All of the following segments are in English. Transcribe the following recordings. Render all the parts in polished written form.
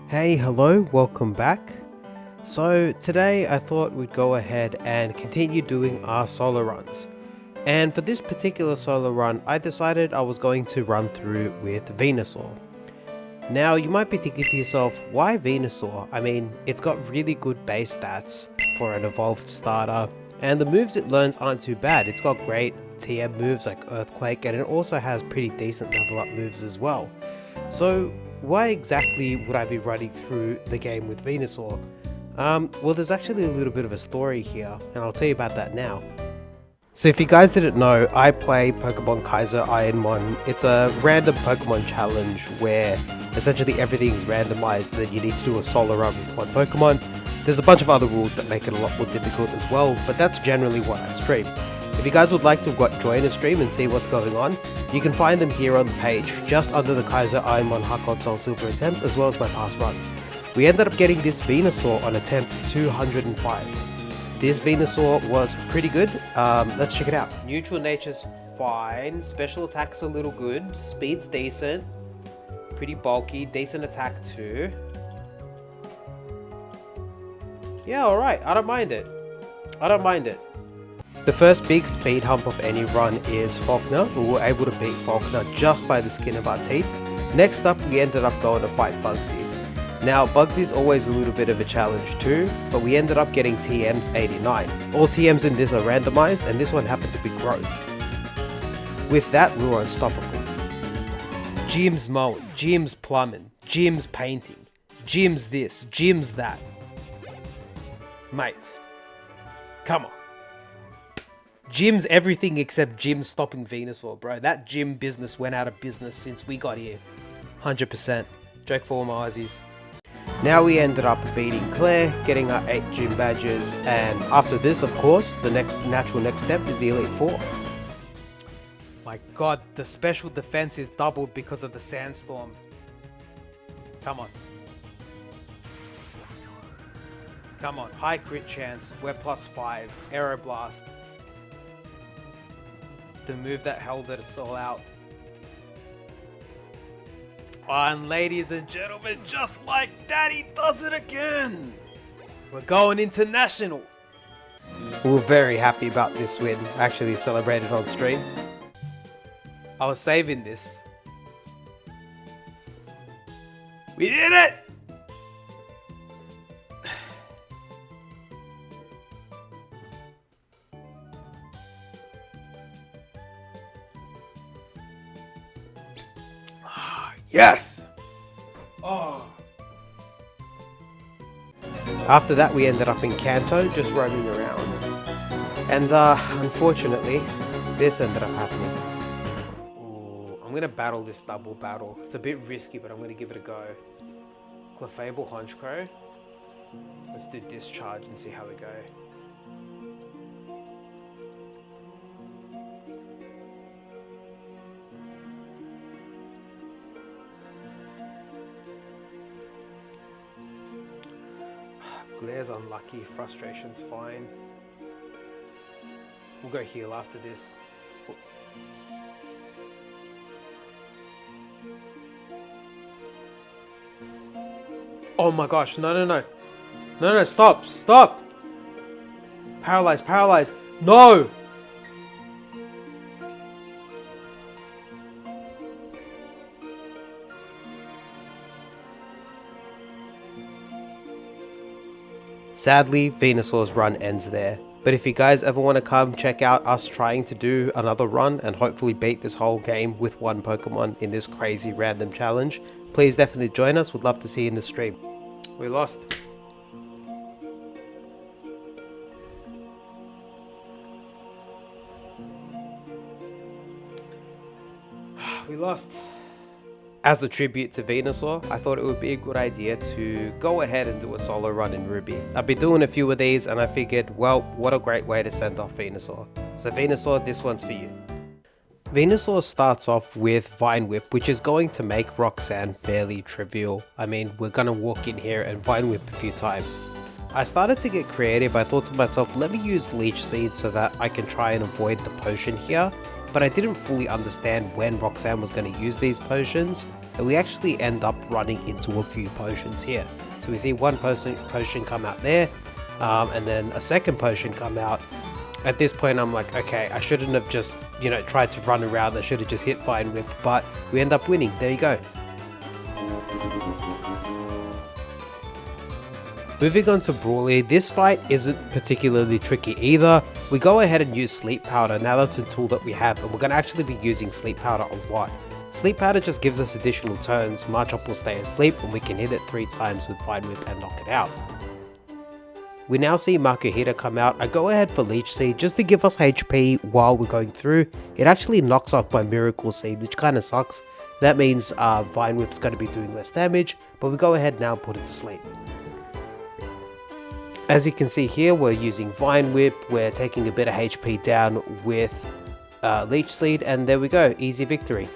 Hey, hello, welcome back. So today I thought we'd go ahead and continue doing our solo runs. And for this particular solo run, I decided I was going to run through with Venusaur. Now you might be thinking to yourself, why Venusaur? I mean, it's got really good base stats for an evolved starter, and the moves it learns aren't too bad. It's got great TM moves like Earthquake, and it also has pretty decent level up moves as well. So why exactly would I be running through the game with Venusaur? Well, there's actually a little bit of a story here, and I'll tell you about that now. So if you guys didn't know, I play Pokémon Kaizo IronMon. It's a random Pokemon challenge where essentially everything's randomized and then you need to do a solo run with one Pokemon. There's a bunch of other rules that make it a lot more difficult as well, but that's generally what I stream. If you guys would like to join a stream and see what's going on, you can find them here on the page, just under the Kaizo IronMon Heartgold Soul Silver attempts, as well as my past runs. We ended up getting this Venusaur on attempt 205. This Venusaur was pretty good. Let's check it out. Neutral nature's fine, special attack's a little good, speed's decent, pretty bulky, decent attack too. Yeah, alright, I don't mind it. The first big speed hump of any run is Falkner. We were able to beat Falkner just by the skin of our teeth. Next up, we ended up going to fight Bugsy. Now, Bugsy's always a little bit of a challenge too, but we ended up getting TM 89. All TMs in this are randomized, and this one happened to be Growth. With that, we were unstoppable. Jim's mowing, Jim's plumbing, Jim's painting, Jim's this, Jim's that. Mate, come on. Jim's everything except Jim stopping Venusaur, bro. That gym business went out of business since we got here. 100%. Joke for all my Aussies. Now we ended up beating Claire, getting our 8 gym badges, and after this, of course, the natural next step is the Elite Four. My god, the special defense is doubled because of the sandstorm. Come on. Come on, high crit chance, we're +5, Aeroblast. The move that held us all out. And ladies and gentlemen, just like that, he does it again! We're going international! We were very happy about this win. I actually celebrated on stream. I was saving this. We did it! Yes! Oh. After that, we ended up in Kanto, just roaming around. And unfortunately, this ended up happening. Ooh, I'm gonna battle this double battle. It's a bit risky, but I'm gonna give it a go. Clefable Honchkrow. Let's do Discharge and see how we go. Glare's unlucky, Frustration's fine. We'll go heal after this. Oh my gosh, no, stop! Paralyzed, no! Sadly, Venusaur's run ends there, but if you guys ever want to come check out us trying to do another run and hopefully beat this whole game with one Pokemon in this crazy random challenge, please definitely join us. We'd love to see you in the stream. We lost. We lost. As a tribute to Venusaur, I thought it would be a good idea to go ahead and do a solo run in Ruby. I've been doing a few of these and I figured, well, what a great way to send off Venusaur. So Venusaur, this one's for you. Venusaur starts off with Vine Whip, which is going to make Roxanne fairly trivial. I mean, we're gonna walk in here and Vine Whip a few times. I started to get creative. I thought to myself, let me use Leech Seed so that I can try and avoid the potion here. But I didn't fully understand when Roxanne was going to use these potions. and we actually end up running into a few potions here. So we see one potion come out there, and then a second potion come out. At this point I'm like, okay, I shouldn't have just, you know, tried to run around. I should have just hit Vine Whip, but we end up winning. There you go. Moving on to Brawly, this fight isn't particularly tricky either. We go ahead and use Sleep Powder. Now that's a tool that we have, and we're going to actually be using Sleep Powder a lot. Sleep Powder just gives us additional turns. Marchop will stay asleep, and we can hit it 3 times with Vine Whip and knock it out. We now see Makuhita come out. I go ahead for Leech Seed just to give us HP while we're going through. It actually knocks off my Miracle Seed, which kind of sucks. That means Vine Whip's going to be doing less damage, but we go ahead now and put it to sleep. As you can see here, we're using Vine Whip, we're taking a bit of HP down with Leech Seed, and there we go, easy victory.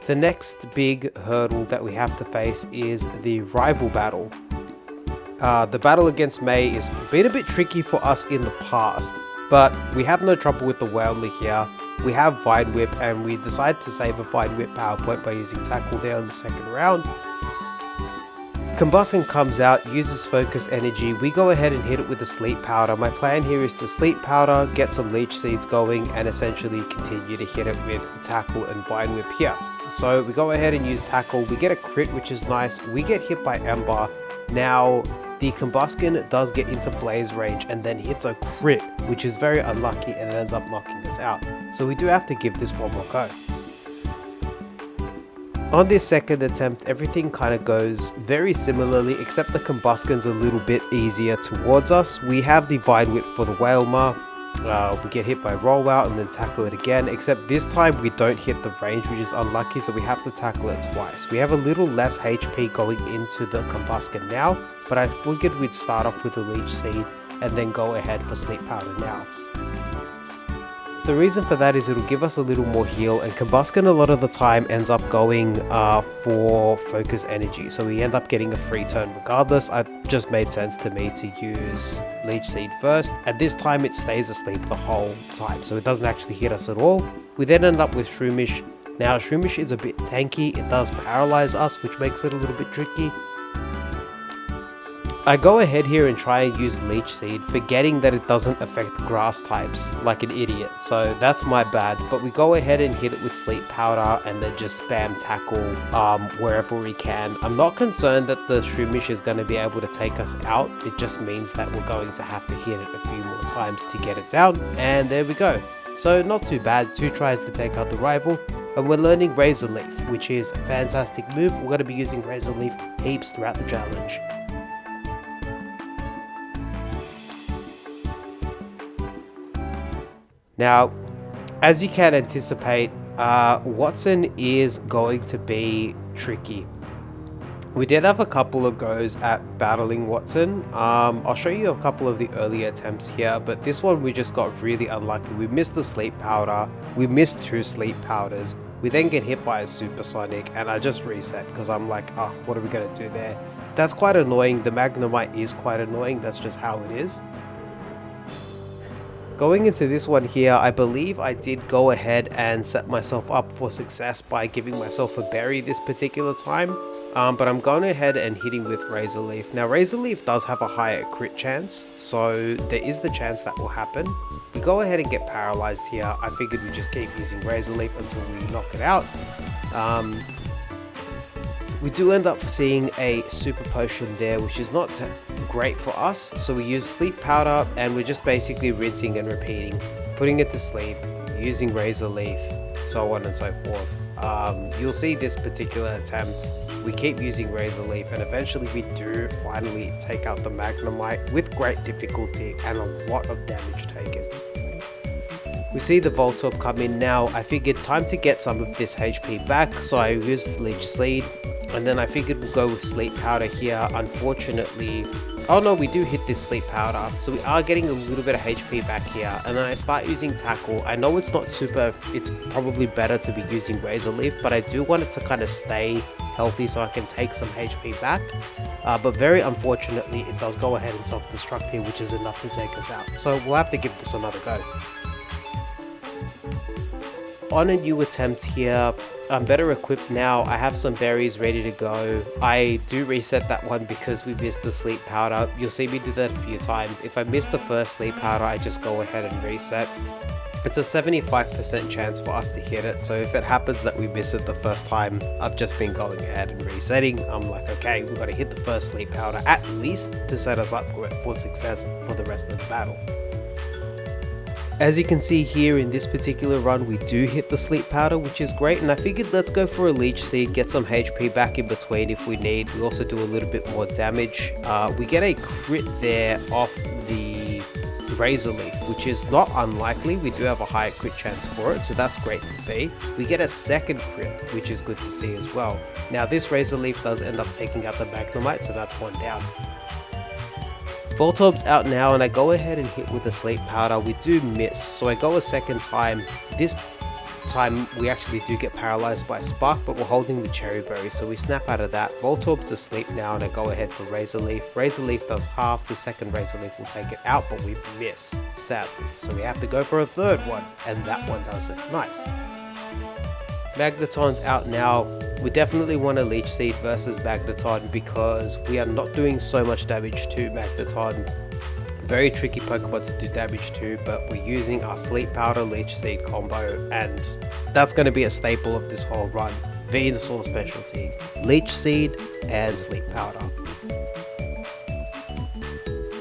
The next big hurdle that we have to face is the rival battle. The battle against May has been a bit tricky for us in the past, but we have no trouble with the Whalmer here. We have Vine Whip, and we decide to save a Vine Whip power point by using Tackle there in the second round. Combustion comes out, uses Focus Energy. We go ahead and hit it with the Sleep Powder. My plan here is to Sleep Powder, get some Leech Seeds going, and essentially continue to hit it with Tackle and Vine Whip here. So we go ahead and use Tackle, we get a crit, which is nice. We get hit by Ember. Now the Combustion does get into Blaze range and then hits a crit, which is very unlucky, and it ends up knocking us out. So we do have to give this one more go. On this second attempt, everything kind of goes very similarly, except the Combustion's a little bit easier towards us. We have the Vine Whip for the Whalmer. We get hit by Roll Out and then tackle it again, except this time we don't hit the range, which is unlucky, so we have to tackle it twice. We have a little less HP going into the Combustion now, but I figured we'd start off with a Leech Seed and then go ahead for Sleep Powder now. The reason for that is it'll give us a little more heal, and Combustion a lot of the time ends up going for Focus Energy, so we end up getting a free turn regardless. It just made sense to me to use Leech Seed first, and this time it stays asleep the whole time, so it doesn't actually hit us at all. We then end up with Shroomish. Now Shroomish is a bit tanky, it does paralyze us, which makes it a little bit tricky. I go ahead here and try and use Leech Seed, forgetting that it doesn't affect grass types, like an idiot, so that's my bad. But we go ahead and hit it with Sleep Powder and then just spam Tackle wherever we can. I'm not concerned that the Shroomish is going to be able to take us out, it just means that we're going to have to hit it a few more times to get it down, and there we go. So not too bad, 2 tries to take out the rival, and we're learning Razor Leaf, which is a fantastic move. We're going to be using Razor Leaf heaps throughout the challenge. Now, as you can anticipate, Watson is going to be tricky. We did have a couple of goes at battling Watson. I'll show you a couple of the early attempts here, but this one we just got really unlucky. We missed the Sleep Powder, we missed 2 Sleep Powders, we then get hit by a Supersonic, and I just reset because I'm like, oh, what are we going to do there? That's quite annoying. The Magnemite is quite annoying, that's just how it is. Going into this one here, I believe I did go ahead and set myself up for success by giving myself a berry this particular time, but I'm going ahead and hitting with Razor Leaf. Now Razor Leaf does have a higher crit chance, so there is the chance that will happen. We go ahead and get paralyzed here. I figured we'd just keep using Razor Leaf until we knock it out. We do end up seeing a Super Potion there, which is not great for us, so we use Sleep Powder and we're just basically rinsing and repeating, putting it to sleep, using Razor Leaf, so on and so forth. You'll see this particular attempt, we keep using Razor Leaf, and eventually we do finally take out the Magnemite with great difficulty and a lot of damage taken. We see the Voltorb come in now. I figured time to get some of this HP back, so I used Leech Seed, and then I figured we'll go with Sleep Powder here. Unfortunately, oh no, we do hit this Sleep Powder, so we are getting a little bit of HP back here, and then I start using Tackle. I know it's not super, it's probably better to be using Razor Leaf, but I do want it to kind of stay healthy so I can take some HP back. But very unfortunately, it does go ahead and self-destruct here, which is enough to take us out. So we'll have to give this another go. On a new attempt here, I'm better equipped now. I have some berries ready to go. I do reset that one because we missed the sleep powder. You'll see me do that a few times. If I miss the first sleep powder, I just go ahead and reset. It's a 75% chance for us to hit it, so if it happens that we miss it the first time, I've just been going ahead and resetting. I'm like, okay, we've got to hit the first sleep powder at least to set us up for success for the rest of the battle. As you can see here in this particular run, we do hit the sleep powder, which is great, and I figured let's go for a leech seed, get some HP back in between if we need. We also do a little bit more damage. We get a crit there off the Razor Leaf, which is not unlikely. We do have a high crit chance for it, so that's great to see. We get a second crit, which is good to see as well. Now this Razor Leaf does end up taking out the Magnemite, so that's one down. Voltorb's out now, and I go ahead and hit with the sleep powder. We do miss, so I go a second time. This time we actually do get paralyzed by Spark, but we're holding the Cherry Berry, so we snap out of that. Voltorb's asleep now, and I go ahead for Razor Leaf. Razor Leaf does half, the second Razor Leaf will take it out, but we miss, sadly. So we have to go for a third one, and that one does it. Nice. Magneton's out now. We definitely want a Leech Seed versus Magneton because we are not doing so much damage to Magneton. Very tricky Pokemon to do damage to, but we're using our Sleep Powder Leech Seed combo, and that's going to be a staple of this whole run. Venusaur specialty, Leech Seed and Sleep Powder.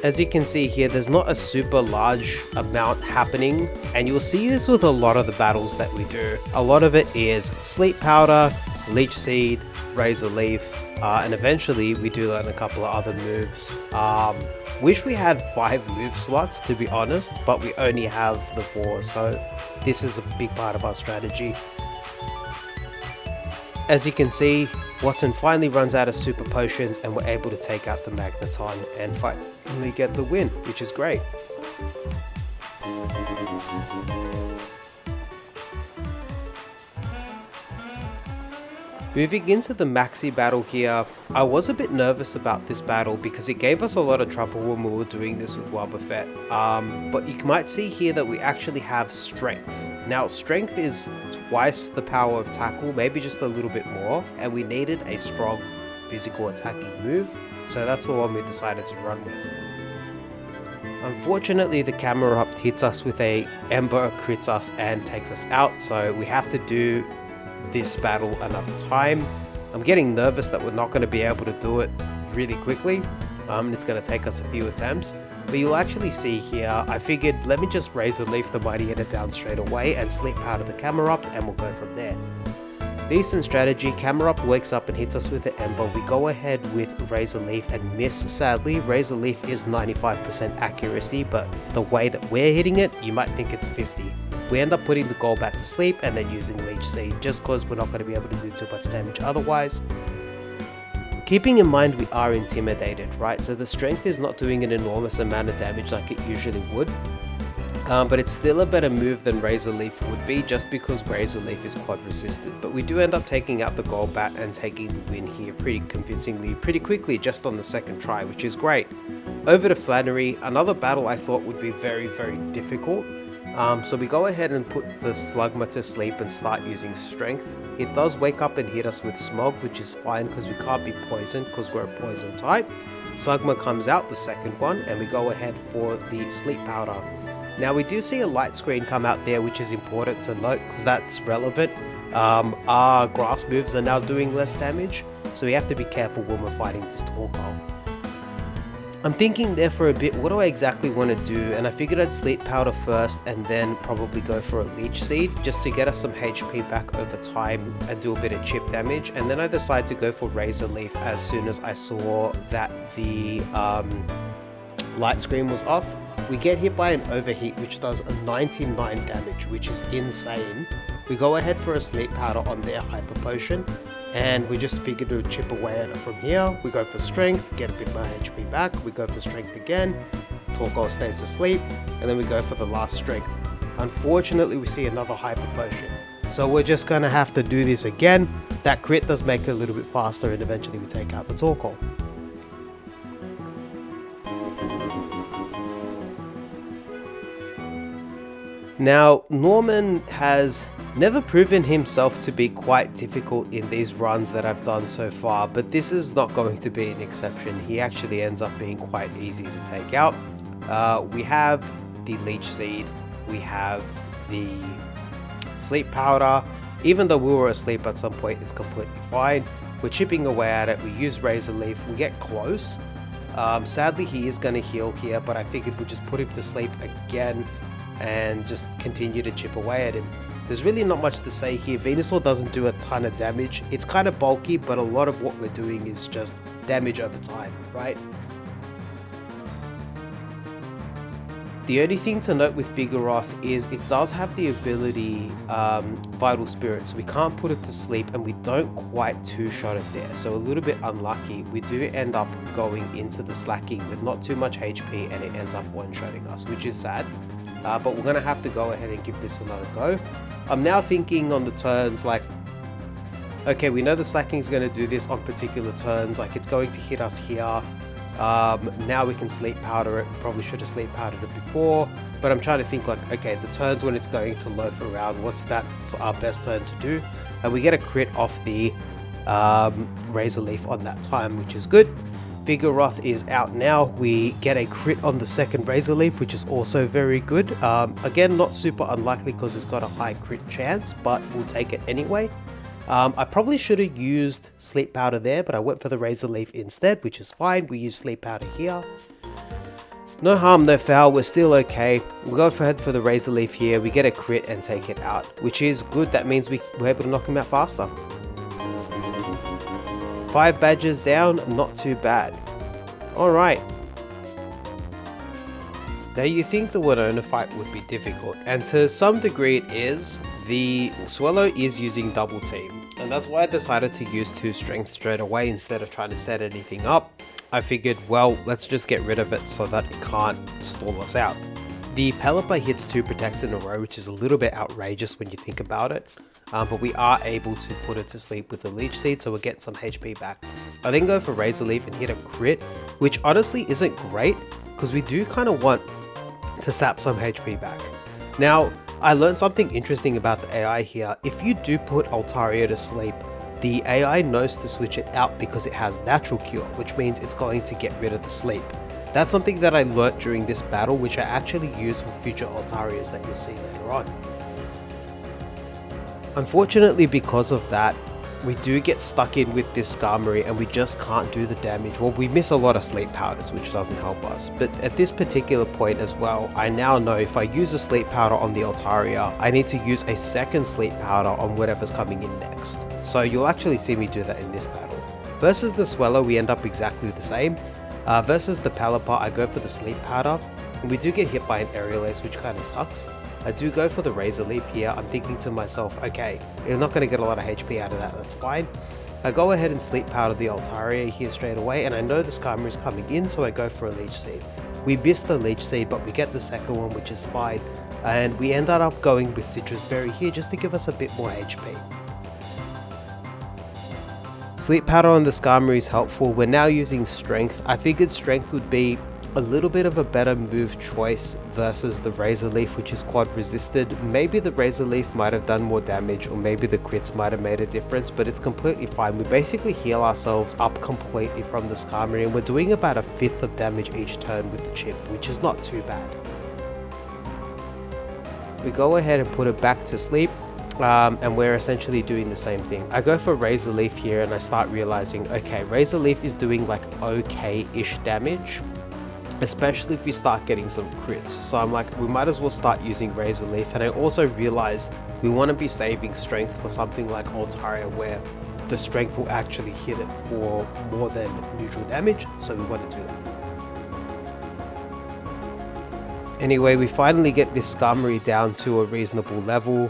As you can see here, there's not a super large amount happening, and you'll see this with a lot of the battles that we do. A lot of it is Sleep Powder, Leech Seed, Razor Leaf, and eventually we do learn a couple of other moves. Wish we had 5 move slots, to be honest, but we only have the 4, so this is a big part of our strategy. As you can see, Watson finally runs out of super potions and we're able to take out the Magneton and finally get the win, which is great. Moving into the Maxi battle here, I was a bit nervous about this battle because it gave us a lot of trouble when we were doing this with Wobbuffet. But you might see here that we actually have Strength. Now Strength is twice the power of Tackle, maybe just a little bit more, and we needed a strong physical attacking move, so that's the one we decided to run with. Unfortunately, the Camerupt hits us with a Ember, crits us and takes us out, so we have to do this battle another time. I'm getting nervous that we're not going to be able to do it really quickly. It's going to take us a few attempts, but you'll actually see here, I figured let me just Razor Leaf the Mighty Hitter down straight away and Sleep Powder the Camerupt, and we'll go from there. Decent strategy. Camerupt wakes up and hits us with the Ember. We go ahead with Razor Leaf and miss, sadly. Razor Leaf is 95% accuracy, but the way that we're hitting it, you might think it's 50. We end up putting the Golbat to sleep and then using Leech Seed, just because we're not going to be able to do too much damage otherwise. Keeping in mind we are intimidated, right? So the Strength is not doing an enormous amount of damage like it usually would. But it's still a better move than Razor Leaf would be, just because Razor Leaf is quad resistant. But we do end up taking out the Golbat and taking the win here pretty convincingly, pretty quickly, just on the second try, which is great. Over to Flannery, another battle I thought would be very, very difficult. So we go ahead and put the Slugma to sleep and start using Strength. It does wake up and hit us with Smog, which is fine because we can't be poisoned because we're a poison type. Slugma comes out, the second one, and we go ahead for the Sleep Powder. Now we do see a light screen come out there, which is important to note because that's relevant. Our grass moves are now doing less damage, so we have to be careful when we're fighting this Torkoal. I'm thinking there for a bit, what do I exactly want to do? And I figured I'd Sleep Powder first and then probably go for a Leech Seed just to get us some HP back over time and do a bit of chip damage. And then I decided to go for Razor Leaf as soon as I saw that the light screen was off. We get hit by an Overheat, which does a 99 damage, which is insane. We go ahead for a Sleep Powder on their Hyper Potion, and we just figured to chip away at it from here. We go for Strength, get a bit more HP back. We go for Strength again. Torkoal stays asleep, and then we go for the last Strength. Unfortunately, we see another Hyper Potion. So we're just gonna have to do this again. That crit does make it a little bit faster, and eventually we take out the Torkoal. Now, Norman has never proven himself to be quite difficult in these runs that I've done so far, but this is not going to be an exception. He actually ends up being quite easy to take out. We have the Leech Seed, we have the Sleep Powder. Even though we were asleep at some point, it's completely fine. We're chipping away at it, we use Razor Leaf, we get close. Sadly, he is going to heal here, but I figured we'd just put him to sleep again and just continue to chip away at him. There's really not much to say here. Venusaur doesn't do a ton of damage. It's kind of bulky, but a lot of what we're doing is just damage over time, right? The only thing to note with Vigoroth is it does have the ability Vital Spirit, so we can't put it to sleep and we don't quite two-shot it there. So a little bit unlucky. We do end up going into the slacking with not too much HP and it ends up one-shotting us, which is sad. But we're going to have to go ahead and give this another go. I'm now thinking on the turns like, okay, we know the slacking is going to do this on particular turns, like it's going to hit us here. Now we can sleep powder it. We probably should have sleep powdered it before, but I'm trying to think like, okay, the turns when it's going to loaf around, what's our best turn to do? And we get a crit off the Razor Leaf on that time, which is good. Vigoroth is out now. We get a crit on the second Razor Leaf, which is also very good. Again, not super unlikely because it's got a high crit chance, but we'll take it anyway. I probably should have used Sleep Powder there, but I went for the Razor Leaf instead, which is fine. We use Sleep Powder here. No harm, no foul. We're still okay. We'll go ahead for the Razor Leaf here. We get a crit and take it out, which is good. That means we're able to knock him out faster. 5 badges down, not too bad. Alright. Now you think the Winona fight would be difficult, and to some degree it is. The Swallow is using double team, and that's why I decided to use 2 strength straight away instead of trying to set anything up. I figured, well, let's just get rid of it so that it can't stall us out. The Pelipper hits 2 protects in a row, which is a little bit outrageous when you think about it. But we are able to put it to sleep with the Leech Seed, so we're getting some HP back. I then go for Razor Leaf and hit a crit, which honestly isn't great, because we do kind of want to sap some HP back. Now, I learned something interesting about the AI here. If you do put Altaria to sleep, the AI knows to switch it out because it has Natural Cure, which means it's going to get rid of the sleep. That's something that I learnt during this battle, which I actually use for future Altarias that you'll see later on. Unfortunately, because of that, we do get stuck in with this Skarmory and we just can't do the damage. Well, we miss a lot of sleep powders, which doesn't help us. But at this particular point as well, I now know if I use a sleep powder on the Altaria, I need to use a second sleep powder on whatever's coming in next. So you'll actually see me do that in this battle. Versus the Swallow, we end up exactly the same. Versus the Pelipper, I go for the sleep powder, and we do get hit by an Aerial Ace, which kind of sucks. I do go for the Razor Leaf here. I'm thinking to myself, okay, you're not going to get a lot of HP out of that, that's fine. I go ahead and sleep powder the Altaria here straight away, and I know the Skarmory is coming in, so I go for a Leech Seed. We miss the Leech Seed, but we get the second one, which is fine, and we ended up going with Citrus Berry here just to give us a bit more HP. Sleep powder on the Skarmory is helpful. We're now using Strength. I figured Strength would be a little bit of a better move choice versus the Razor Leaf, which is quad resisted. Maybe the Razor Leaf might have done more damage, or maybe the crits might have made a difference, but it's completely fine. We basically heal ourselves up completely from the Skarmory, and we're doing about 1/5 of damage each turn with the chip, which is not too bad. We go ahead and put it back to sleep. And we're essentially doing the same thing. I go for Razor Leaf here and I start realizing, okay, Razor Leaf is doing like okay-ish damage, especially if we start getting some crits. So I'm like, we might as well start using Razor Leaf. And I also realize we want to be saving strength for something like Altaria, where the strength will actually hit it for more than neutral damage. So we want to do that. Anyway, we finally get this Skarmory down to a reasonable level.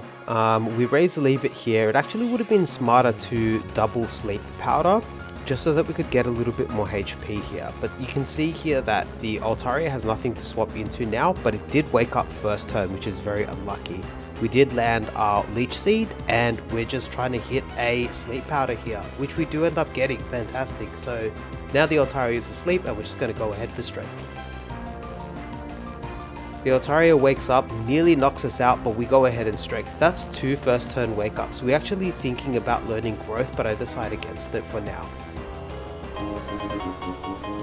We Razor Leaf it here. It actually would have been smarter to double Sleep Powder, just so that we could get a little bit more HP here. But you can see here that the Altaria has nothing to swap into now, but it did wake up first turn, which is very unlucky. We did land our Leech Seed, and we're just trying to hit a Sleep Powder here, which we do end up getting. Fantastic. So now the Altaria is asleep, and we're just going to go ahead for Strength. The Altaria wakes up, nearly knocks us out, but we go ahead and Strength. That's 2 first turn wake ups. We're actually thinking about learning Growth, but I decide against it for now.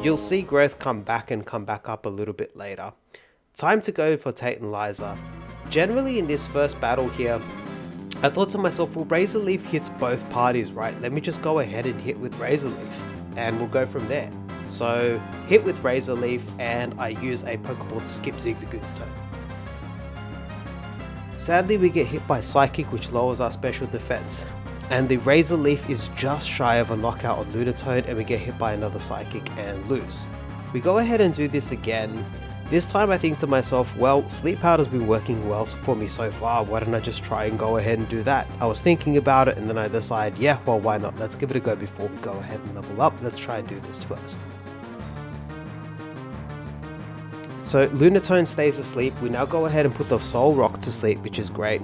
You'll see Growth come back up a little bit later. Time to go for Titanizer. Generally in this first battle here, I thought to myself, well, Razor Leaf hits both parties, right? Let me just go ahead and hit with Razor Leaf, and we'll go from there. So, hit with Razor Leaf, and I use a Pokeball to skip Zigzagoon's turn. Sadly, we get hit by Psychic, which lowers our special defense. And the Razor Leaf is just shy of a knockout on Lunatone, and we get hit by another Psychic and lose. We go ahead and do this again. This time I think to myself, well, Sleep Powder's been working well for me so far, why don't I just try and go ahead and do that? I was thinking about it, and then I decide, yeah, well, why not? Let's give it a go before we go ahead and level up. Let's try and do this first. So Lunatone stays asleep. We now go ahead and put the Soul Rock to sleep, which is great.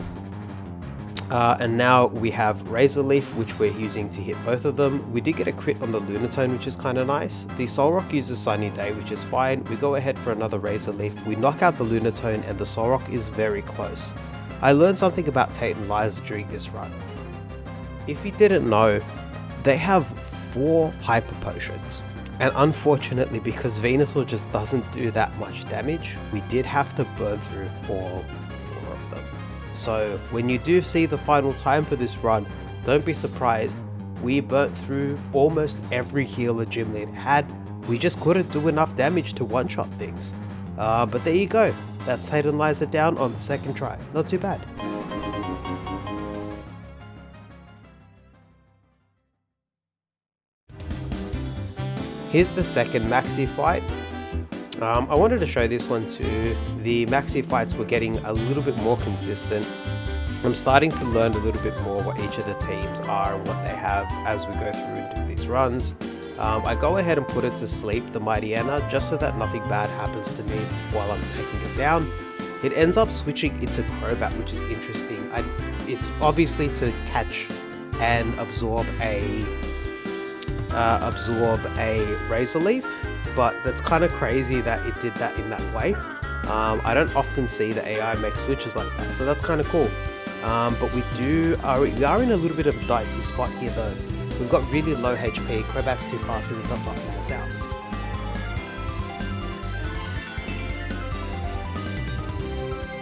And now we have Razor Leaf, which we're using to hit both of them. We did get a crit on the Lunatone, which is kind of nice. The Soul Rock uses Sunny Day, which is fine. We go ahead for another Razor Leaf. We knock out the Lunatone, and the Soul Rock is very close. I learned something about Titanizer during this run. If you didn't know, they have 4 Hyper Potions. And unfortunately, because Venusaur just doesn't do that much damage, we did have to burn through all 4 of them. So when you do see the final time for this run, don't be surprised. We burnt through almost every healer Gym Leader had. We just couldn't do enough damage to one-shot things. But there you go. That's Titanizer down on the second try. Not too bad. Here's the second Maxi fight. I wanted to show this one too. The Maxi fights were getting a little bit more consistent. I'm starting to learn a little bit more what each of the teams are and what they have as we go through and do these runs. I go ahead and put it to sleep, the Mighty Anna, just so that nothing bad happens to me while I'm taking it down. It ends up switching into Crobat, which is interesting. It's obviously to catch and absorb a Razor Leaf, but that's kind of crazy that it did that in that way. I don't often see the AI make switches like that, so that's kind of cool. But we are in a little bit of a dicey spot here though. We've got really low HP, Crobat's too fast and ends up knocking us out.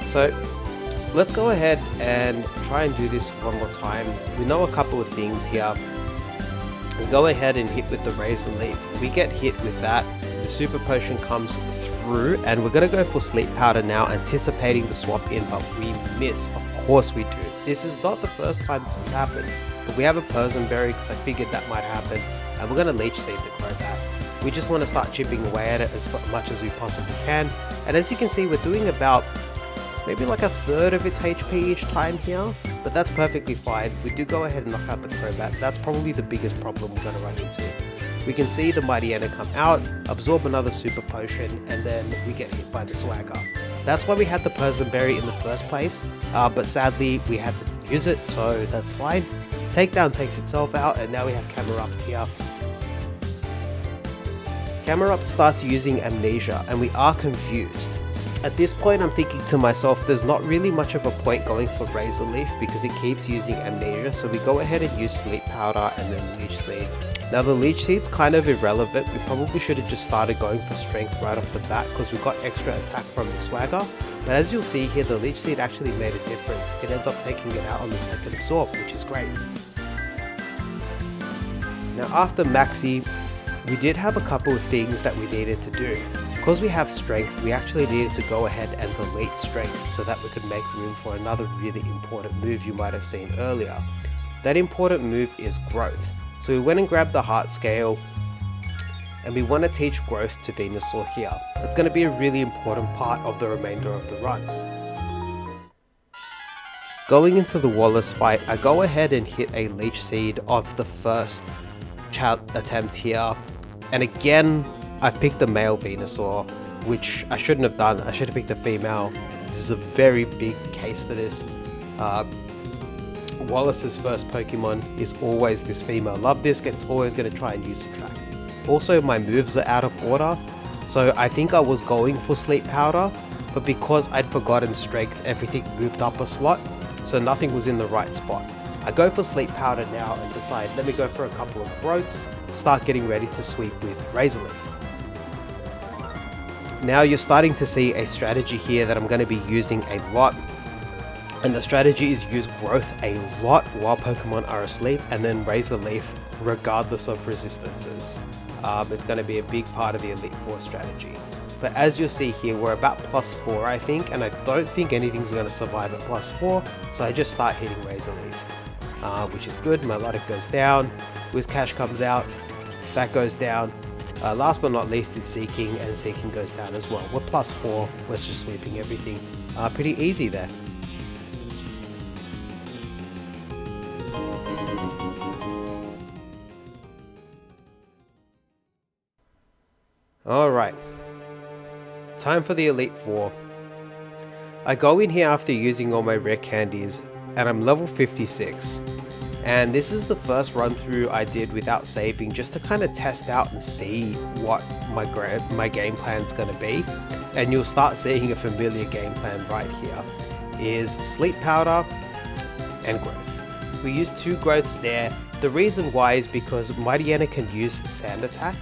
So let's go ahead and try and do this one more time. We know a couple of things here. We go ahead and hit with the Razor Leaf. We get hit with that. The Super Potion comes through, and we're going to go for Sleep Powder now, anticipating the swap in, but we miss. Of course we do. This is not the first time this has happened, but we have a Persianberry because I figured that might happen, and we're going to Leech Seed the Crobat. We just want to start chipping away at it as much as we possibly can, and as you can see, we're doing about maybe like a third of its HP each time here, but that's perfectly fine. We do go ahead and knock out the Crobat. That's probably the biggest problem we're going to run into. We can see the Mighty Anna come out, absorb another Super Potion, and then we get hit by the Swagger. That's why we had the Persianberry in the first place, but sadly we had to use it, so that's fine. Takedown takes itself out, and now we have Camerupt here. Camerupt starts using Amnesia, and we are confused. At this point I'm thinking to myself, there's not really much of a point going for Razor Leaf because it keeps using Amnesia, so we go ahead and use Sleep Powder and then Leech Seed. Now the Leech Seed's kind of irrelevant. We probably should have just started going for Strength right off the bat because we got extra attack from the Swagger, but as you'll see here, the Leech Seed actually made a difference. It ends up taking it out on the second Absorb, which is great. Now after Maxi, we did have a couple of things that we needed to do. Because we have Strength, we actually needed to go ahead and delete Strength so that we could make room for another really important move you might have seen earlier. That important move is Growth. So we went and grabbed the Heart Scale, and we want to teach Growth to Venusaur here. That's going to be a really important part of the remainder of the run. Going into the Wallace fight, I go ahead and hit a Leech Seed of the first attempt here, and again I've picked the male Venusaur, which I shouldn't have done. I should have picked the female. This is a very big case for this. Wallace's first Pokemon is always this female Love Disc, and it's always going to try and use Attract. Also, my moves are out of order, so I think I was going for Sleep Powder, but because I'd forgotten Strength, everything moved up a slot, so nothing was in the right spot. I go for Sleep Powder now and decide, let me go for a couple of growths, start getting ready to sweep with Razor Leaf. Now you're starting to see a strategy here that I'm going to be using a lot. And the strategy is use Growth a lot while Pokemon are asleep, and then Razor Leaf regardless of resistances. It's going to be a big part of the Elite Four strategy. But as you'll see here, we're about +4 I think, and I don't think anything's going to survive at +4, so I just start hitting Razor Leaf, which is good. Melodic goes down, Whiscash comes out, that goes down. Last but not least is Seeking, and Seeking goes down as well. We're +4, we're just sweeping everything. Pretty easy there. Alright, time for the Elite Four. I go in here after using all my rare candies, and I'm level 56. And this is the first run through I did without saving, just to kind of test out and see what my game plan's going to be. And you'll start seeing a familiar game plan right here, is Sleep Powder and Growth. We use 2 growths there. The reason why is because Mightyena can use Sand Attack,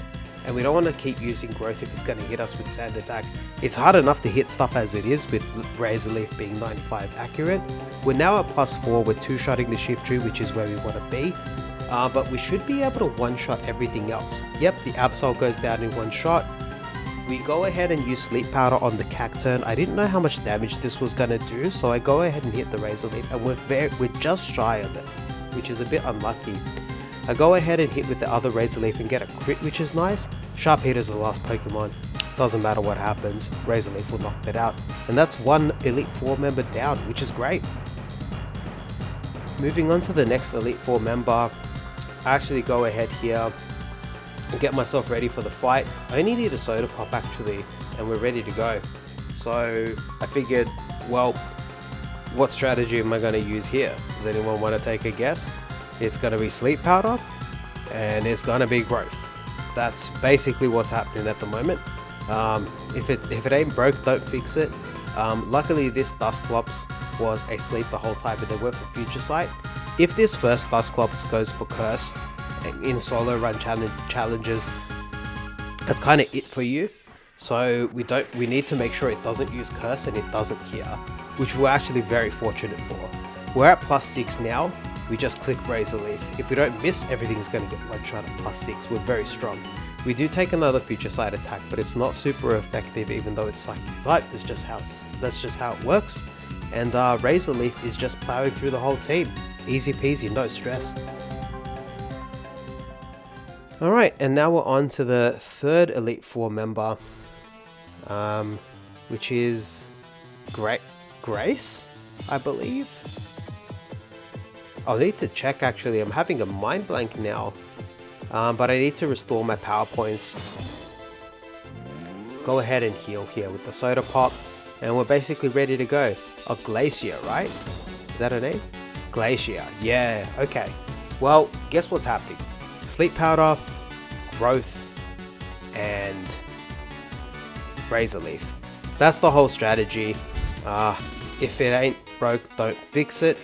and we don't want to keep using Growth if it's going to hit us with Sand Attack. It's hard enough to hit stuff as it is, with Razor Leaf being 95 accurate. We're now at +4, we're 2-shotting the Shiftry, which is where we want to be. But we should be able to one-shot everything else. Yep, the Absol goes down in 1 shot. We go ahead and use Sleep Powder on the Cacturn. I didn't know how much damage this was going to do, so I go ahead and hit the Razor Leaf, and we're just shy of it, which is a bit unlucky. I go ahead and hit with the other Razor Leaf and get a crit, which is nice. Sharp Hitter is the last Pokemon. Doesn't matter what happens, Razor Leaf will knock that out. And that's 1 Elite Four member down, which is great. Moving on to the next Elite Four member, I actually go ahead here and get myself ready for the fight. I only need a Soda Pop actually, and we're ready to go. So I figured, well, what strategy am I going to use here? Does anyone want to take a guess? It's going to be Sleep Powder, and it's going to be Growth. That's basically what's happening at the moment. If it ain't broke, don't fix it. Luckily this Dusclops was a sleep the whole time, but they went for Future Sight. If this first Dusclops goes for Curse in solo run challenges, that's kind of it for you. So we need to make sure it doesn't use Curse and it doesn't here, which we're actually very fortunate for. We're at +6 now. We just click Razor Leaf. If we don't miss, everything's going to get one shot at +6. We're very strong. We do take another Future Sight attack, but it's not super effective even though it's Psychic type. That's just how it works. And Razor Leaf is just plowing through the whole team. Easy peasy, no stress. Alright, and now we're on to the 3rd Elite Four member, which is Grace, I believe. I'll need to check actually, I'm having a mind blank now, but I need to restore my power points. Go ahead and heal here with the Soda Pop, and we're basically ready to go. Oh, Glacier, right? Is that her name? Glacier, yeah, okay. Well, guess what's happening? Sleep Powder, Growth, and Razor Leaf. That's the whole strategy. If it ain't broke, don't fix it.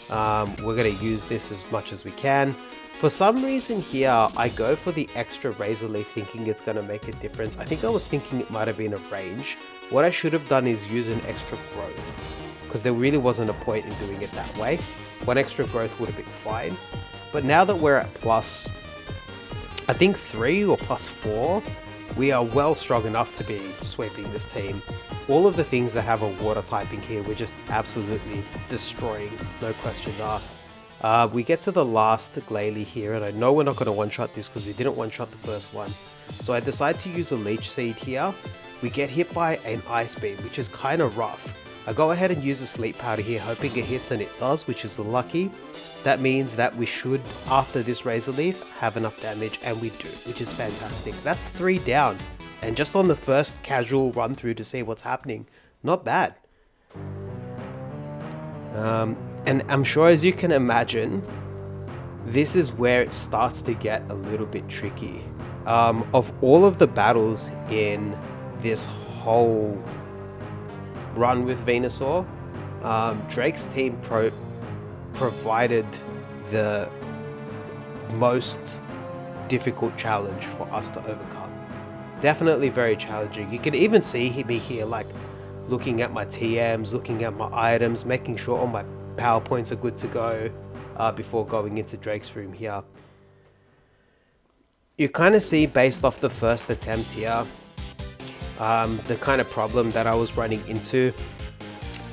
We're going to use this as much as we can. For some reason here, I go for the extra Razor Leaf thinking it's going to make a difference. I think I was thinking it might have been a range. What I should have done is use an extra Growth, because there really wasn't a point in doing it that way. 1 extra Growth would have been fine. But now that we're at I think 3 or +4, we are well strong enough to be sweeping this team. All of the things that have a water typing here, we're just absolutely destroying, no questions asked. We get to the last Glalie here, and I know we're not going to one-shot this because we didn't one-shot the first one. So I decide to use a Leech Seed here. We get hit by an Ice Beam, which is kind of rough. I go ahead and use a sleep powder here, hoping it hits, and it does, which is lucky. That means that we should, after this Razor Leaf, have enough damage, and we do, which is fantastic. That's 3 down, and just on the first casual run through to see what's happening, not bad. And I'm sure, as you can imagine, this is where it starts to get a little bit tricky. Of all of the battles in this whole run with Venusaur, Drake's team provided the most difficult challenge for us to overcome. Definitely very challenging. You can even see me here, like looking at my TMs, looking at my items, making sure all my power points are good to go before going into Drake's room here. You kind of see, based off the first attempt here, the kind of problem that I was running into.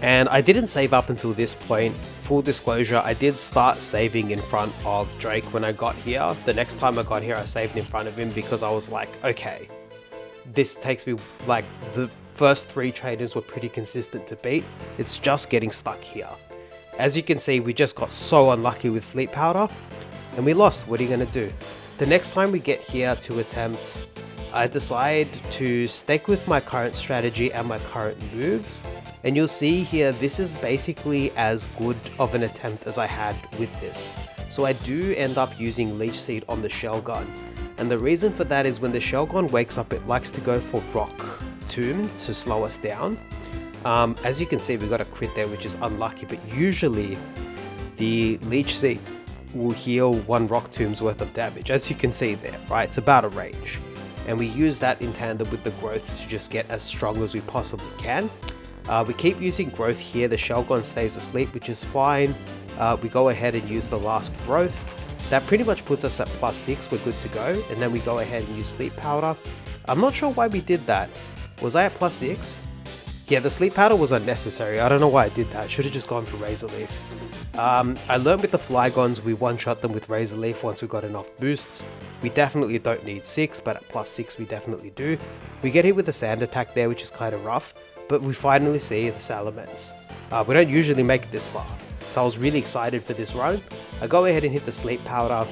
And I didn't save up until this point. Full disclosure, I did start saving in front of Drake when I got here. The next time I got here, I saved in front of him because I was like, okay, this takes me, like, the first 3 trainers were pretty consistent to beat. It's just getting stuck here. As you can see, we just got so unlucky with Sleep Powder and we lost. What are you going to do? The next time we get here to attempt, I decide to stick with my current strategy and my current moves. And you'll see here, this is basically as good of an attempt as I had with this. So I do end up using Leech Seed on the Shell Gun. And the reason for that is when the Shell Gun wakes up, it likes to go for Rock Tomb to slow us down. As you can see, we got a crit there, which is unlucky, but usually the Leech Seed will heal 1 Rock Tomb's worth of damage, as you can see there, right? It's about a range. And we use that in tandem with the growth to just get as strong as we possibly can. We keep using growth here. The Shell Gun stays asleep, which is fine. We go ahead and use the last growth. That pretty much puts us at +6. We're good to go. And then we go ahead and use Sleep Powder. I'm not sure why we did that. Was I at +6? Yeah, the Sleep Powder was unnecessary. I don't know why I did that. Should have just gone for Razor Leaf. I learned with the Flygons, we one-shot them with Razor Leaf once we got enough boosts. We definitely don't need 6, but at +6 we definitely do. We get hit with the Sand Attack there, which is kind of rough, but we finally see the Salamence. We don't usually make it this far, so I was really excited for this run. I go ahead and hit the Sleep Powder,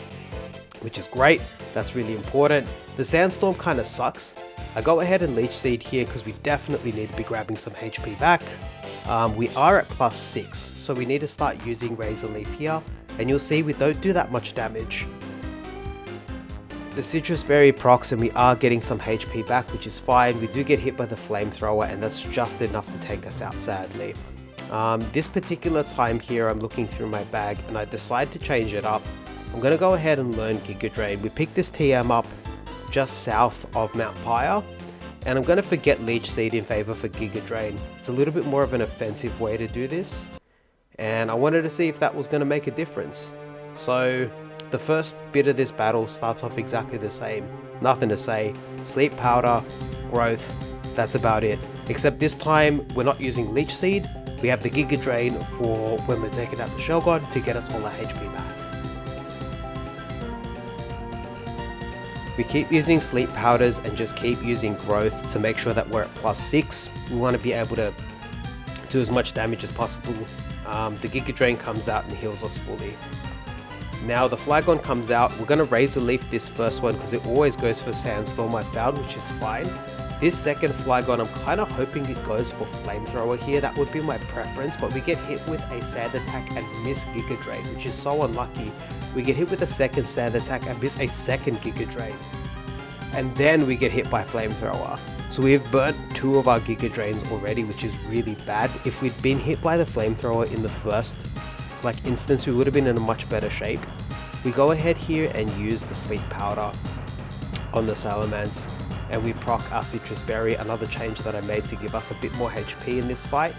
which is great. That's really important. The Sandstorm kind of sucks. I go ahead and Leech Seed here because we definitely need to be grabbing some HP back. We are at +6, so we need to start using Razor Leaf here, and you'll see we don't do that much damage. The Citrus Berry procs and we are getting some HP back, which is fine. We do get hit by the Flamethrower, and that's just enough to take us out, sadly. This particular time here, I'm looking through my bag and I decide to change it up. I'm going to go ahead and learn Giga Drain. We picked this TM up just south of Mount Pyre, and I'm going to forget Leech Seed in favor for Giga Drain. It's a little bit more of an offensive way to do this, and I wanted to see if that was going to make a difference. So the first bit of this battle starts off exactly the same. Nothing to say. Sleep Powder, growth, that's about it. Except this time we're not using Leech Seed. We have the Giga Drain for when we're taking out the Shell God to get us all our HP back. We keep using Sleep Powders and just keep using growth to make sure that we're at +6. We want to be able to do as much damage as possible. The Giga Drain comes out and heals us fully. Now the Flygon comes out. We're going to Razor Leaf this first one because it always goes for Sandstorm, I found, which is fine. This second Flygon, I'm kind of hoping it goes for Flamethrower here. That would be my preference, but we get hit with a Sand Attack and miss Giga Drain, which is so unlucky. We get hit with a second Sand Attack and miss a second Giga Drain. And then we get hit by Flamethrower. So we've burnt 2 of our Giga Drains already, which is really bad. If we'd been hit by the Flamethrower in the first instance, we would have been in a much better shape. We go ahead here and use the Sleep Powder on the Salamence, and we proc our Citrus Berry, another change that I made to give us a bit more HP in this fight.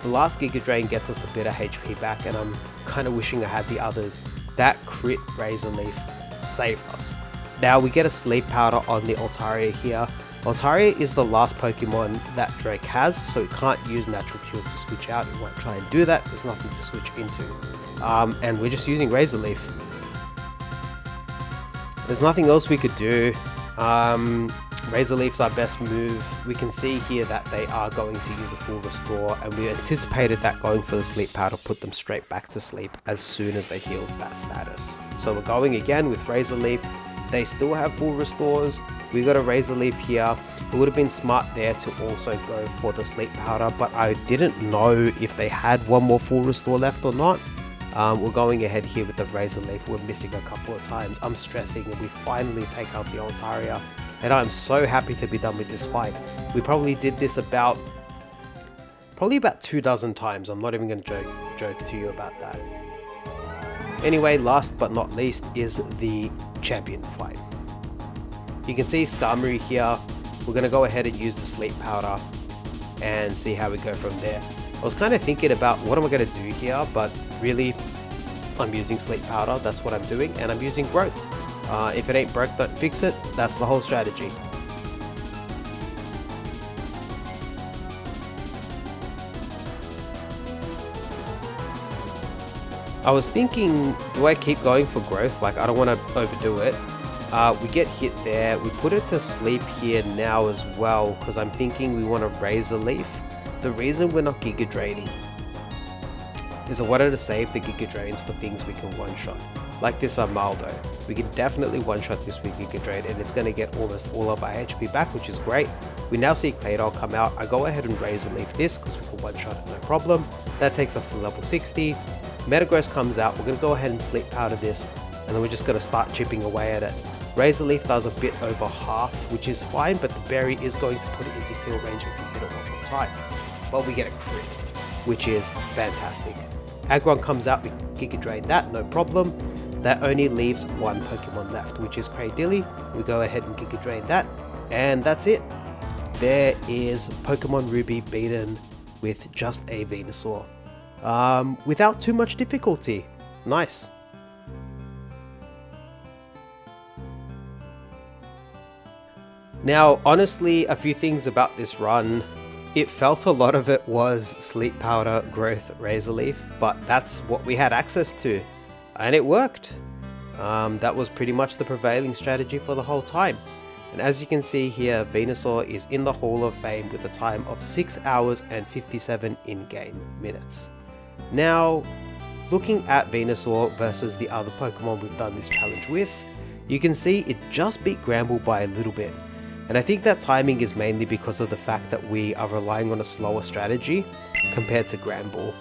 The last Giga Drain gets us a bit of HP back, and I'm kind of wishing I had the others. That crit Razor Leaf saved us. Now we get a Sleep Powder on the Altaria here. Altaria is the last Pokemon that Drake has, so it can't use Natural Cure to switch out. It won't try and do that. There's nothing to switch into. And we're just using Razor Leaf. There's nothing else we could do. Razor Leaf's our best move. We can see here that they are going to use a full restore, and we anticipated that going for the sleep powder put them straight back to sleep as soon as they healed that status. So we're going again with Razor Leaf. They still have full restores. We got a Razor Leaf here. It would have been smart there to also go for the sleep powder, but I didn't know if they had one more full restore left or not. We're going ahead here with the Razor Leaf. We're missing a couple of times. I'm stressing, and we finally take out the Altaria. And I'm so happy to be done with this fight. We probably did this about 24 times. I'm not even going to joke to you about that. Anyway, last but not least is the champion fight. You can see Skarmory here. We're going to go ahead and use the sleep powder and see how we go from there. I was kind of thinking about what am I going to do here, but really I'm using sleep powder. That's what I'm doing, and I'm using growth. If it ain't broke, don't fix it. That's the whole strategy. I was thinking, do I keep going for growth? Like, I don't want to overdo it. We get hit there. We put it to sleep here now as well, because I'm thinking we want to Razor Leaf. The reason we're not Giga Draining is I wanted to save the Giga Drains for things we can one-shot. Like this Armaldo. We can definitely one-shot this with Giga Drain, and it's going to get almost all of our HP back, which is great. We now see Claydol come out. I go ahead and Razor Leaf this because we can one-shot it no problem. That takes us to level 60. Metagross comes out. We're going to go ahead and sleep powder this, and then we're just going to start chipping away at it. Razor Leaf does a bit over half, which is fine, but the berry is going to put it into heal range if we hit it one more time. But we get a crit, which is fantastic. Aggron comes out, we Giga Drain that, no problem. That only leaves one Pokemon left, which is Cradilly. We go ahead and Giga Drain that, and that's it. There is Pokemon Ruby beaten with just a Venusaur. Without too much difficulty. Nice. Now, honestly, a few things about this run. It felt a lot of it was sleep powder, growth, Razor Leaf, but that's what we had access to, and it worked. That was pretty much the prevailing strategy for the whole time. And as you can see here, Venusaur is in the Hall of Fame with a time of 6 hours and 57 in-game minutes. Now, looking at Venusaur versus the other Pokemon we've done this challenge with, you can see it just beat Gramble by a little bit. And I think that timing is mainly because of the fact that we are relying on a slower strategy compared to Granbull.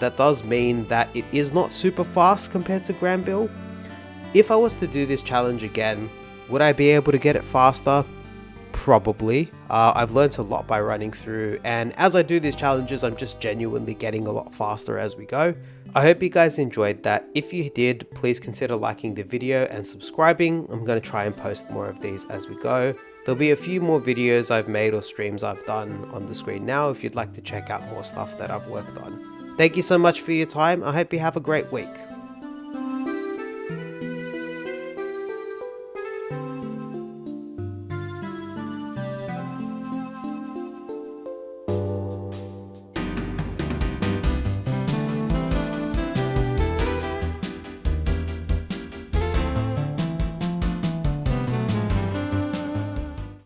That does mean that it is not super fast compared to Granbull. If I was to do this challenge again, would I be able to get it faster? Probably. I've learned a lot by running through, and as I do these challenges, I'm just genuinely getting a lot faster as we go. I hope you guys enjoyed that. If you did, please consider liking the video and subscribing. I'm going to try and post more of these as we go. There'll be a few more videos I've made or streams I've done on the screen now if you'd like to check out more stuff that I've worked on. Thank you so much for your time. I hope you have a great week.